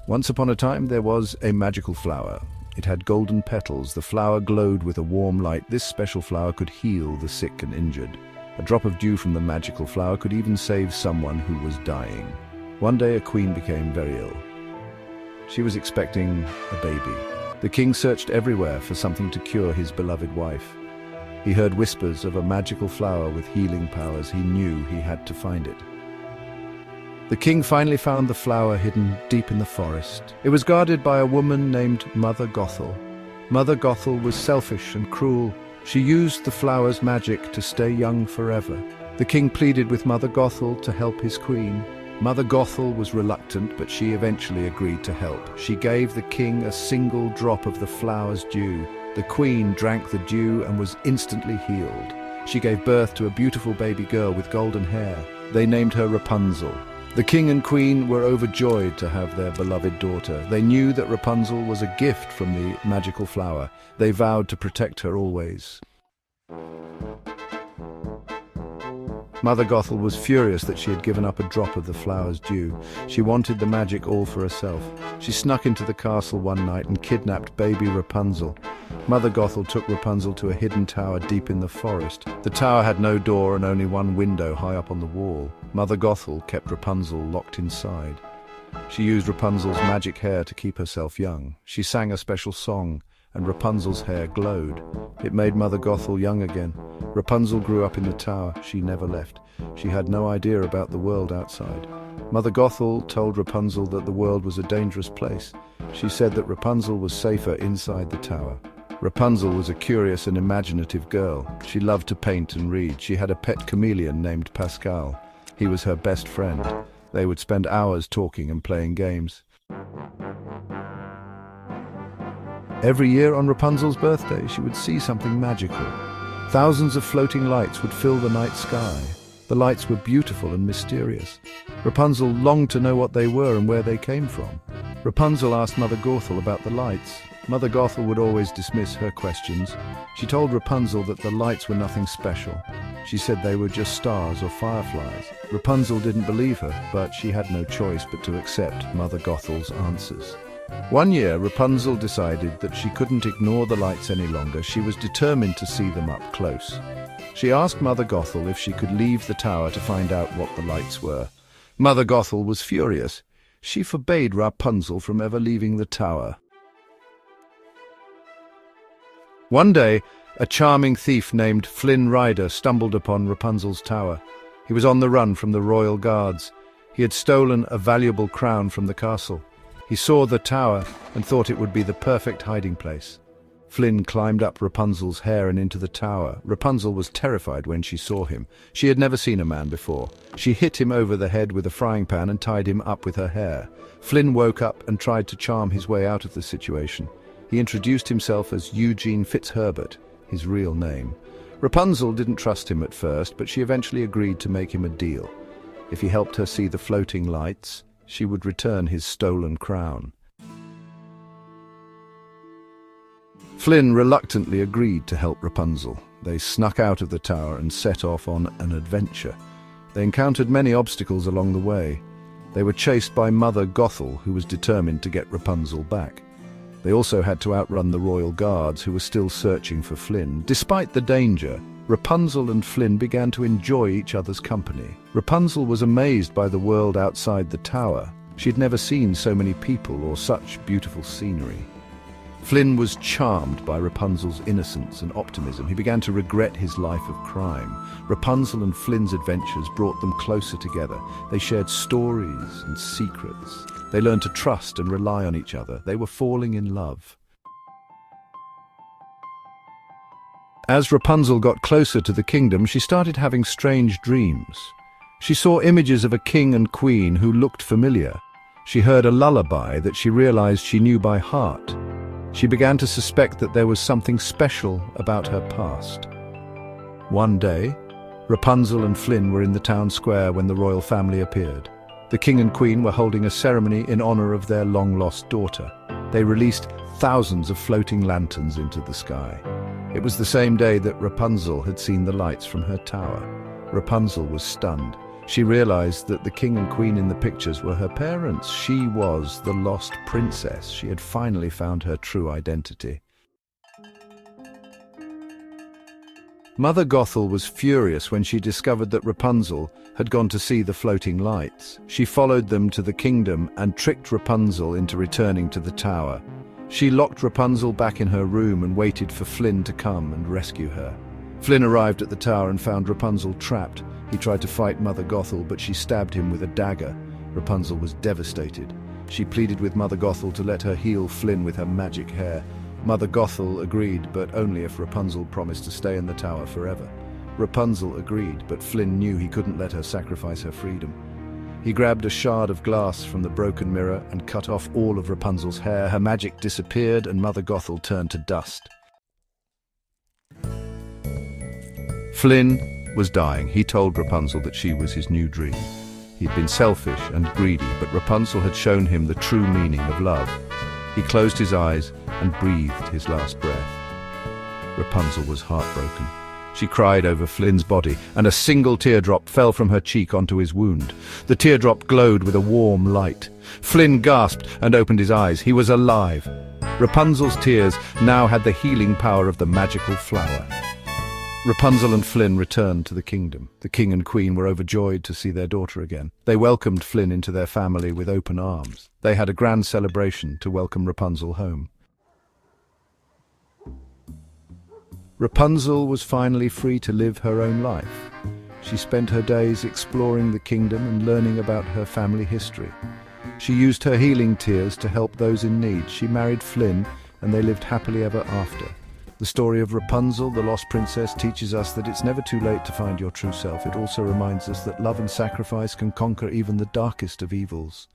Once upon a time there was a magical flower. It had golden petals. The flower glowed with a warm light. This special flower could heal the sick and injured. A drop of dew from the magical flower could even save someone who was dying. One day a queen became very ill. She was expecting a baby. The king searched everywhere for something to cure his beloved wife. He heard whispers of a magical flower with healing powers. He knew he had to find it. The king finally found the flower hidden deep in the forest. It was guarded by a woman named Mother Gothel. Mother Gothel was selfish and cruel. She used the flower's magic to stay young forever. The king pleaded with Mother Gothel to help his queen. Mother Gothel was reluctant, but she eventually agreed to help. She gave the king a single drop of the flower's dew. The queen drank the dew and was instantly healed. She gave birth to a beautiful baby girl with golden hair. They named her Rapunzel. The king and queen were overjoyed to have their beloved daughter. They knew that Rapunzel was a gift from the magical flower. They vowed to protect her always. Mother Gothel was furious that she had given up a drop of the flower's dew. She wanted the magic all for herself. She snuck into the castle one night and kidnapped baby Rapunzel. Mother Gothel took Rapunzel to a hidden tower deep in the forest. The tower had no door and only one window high up on the wall. Mother Gothel kept Rapunzel locked inside. She used Rapunzel's magic hair to keep herself young. She sang a special song, and Rapunzel's hair glowed. It made Mother Gothel young again. Rapunzel grew up in the tower. She never left. She had no idea about the world outside. Mother Gothel told Rapunzel that the world was a dangerous place. She said that Rapunzel was safer inside the tower. Rapunzel was a curious and imaginative girl. She loved to paint and read. She had a pet chameleon named Pascal. He was her best friend. They would spend hours talking and playing games. Every year on Rapunzel's birthday, she would see something magical. Thousands of floating lights would fill the night sky. The lights were beautiful and mysterious. Rapunzel longed to know what they were and where they came from. Rapunzel asked Mother Gothel about the lights. Mother Gothel would always dismiss her questions. She told Rapunzel that the lights were nothing special. She said they were just stars or fireflies. Rapunzel didn't believe her, but she had no choice but to accept Mother Gothel's answers. One year, Rapunzel decided that she couldn't ignore the lights any longer. She was determined to see them up close. She asked Mother Gothel if she could leave the tower to find out what the lights were. Mother Gothel was furious. She forbade Rapunzel from ever leaving the tower. One day, a charming thief named Flynn Rider stumbled upon Rapunzel's tower. He was on the run from the royal guards. He had stolen a valuable crown from the castle. He saw the tower and thought it would be the perfect hiding place. Flynn climbed up Rapunzel's hair and into the tower. Rapunzel was terrified when she saw him. She had never seen a man before. She hit him over the head with a frying pan and tied him up with her hair. Flynn woke up and tried to charm his way out of the situation. He introduced himself as Eugene Fitzherbert, his real name. Rapunzel didn't trust him at first, but she eventually agreed to make him a deal. If he helped her see the floating lights, she would return his stolen crown. Flynn reluctantly agreed to help Rapunzel. They snuck out of the tower and set off on an adventure. They encountered many obstacles along the way. They were chased by Mother Gothel, who was determined to get Rapunzel back. They also had to outrun the royal guards, who were still searching for Flynn. Despite the danger, Rapunzel and Flynn began to enjoy each other's company. Rapunzel was amazed by the world outside the tower. She had never seen so many people or such beautiful scenery. Flynn was charmed by Rapunzel's innocence and optimism. He began to regret his life of crime. Rapunzel and Flynn's adventures brought them closer together. They shared stories and secrets. They learned to trust and rely on each other. They were falling in love. As Rapunzel got closer to the kingdom, she started having strange dreams. She saw images of a king and queen who looked familiar. She heard a lullaby that she realized she knew by heart. She began to suspect that there was something special about her past. One day, Rapunzel and Flynn were in the town square when the royal family appeared. The king and queen were holding a ceremony in honor of their long-lost daughter. They released thousands of floating lanterns into the sky. It was the same day that Rapunzel had seen the lights from her tower. Rapunzel was stunned. She realized that the king and queen in the pictures were her parents. She was the lost princess. She had finally found her true identity. Mother Gothel was furious when she discovered that Rapunzel had gone to see the floating lights. She followed them to the kingdom and tricked Rapunzel into returning to the tower. She locked Rapunzel back in her room and waited for Flynn to come and rescue her. Flynn arrived at the tower and found Rapunzel trapped. He tried to fight Mother Gothel, but she stabbed him with a dagger. Rapunzel was devastated. She pleaded with Mother Gothel to let her heal Flynn with her magic hair. Mother Gothel agreed, but only if Rapunzel promised to stay in the tower forever. Rapunzel agreed, but Flynn knew he couldn't let her sacrifice her freedom. He grabbed a shard of glass from the broken mirror and cut off all of Rapunzel's hair. Her magic disappeared and Mother Gothel turned to dust. Flynn was dying. He told Rapunzel that she was his new dream. He'd been selfish and greedy, but Rapunzel had shown him the true meaning of love. He closed his eyes and breathed his last breath. Rapunzel was heartbroken. She cried over Flynn's body, and a single teardrop fell from her cheek onto his wound. The teardrop glowed with a warm light. Flynn gasped and opened his eyes. He was alive. Rapunzel's tears now had the healing power of the magical flower. Rapunzel and Flynn returned to the kingdom. The king and queen were overjoyed to see their daughter again. They welcomed Flynn into their family with open arms. They had a grand celebration to welcome Rapunzel home. Rapunzel was finally free to live her own life. She spent her days exploring the kingdom and learning about her family history. She used her healing tears to help those in need. She married Flynn, and they lived happily ever after. The story of Rapunzel, the lost princess, teaches us that it's never too late to find your true self. It also reminds us that love and sacrifice can conquer even the darkest of evils.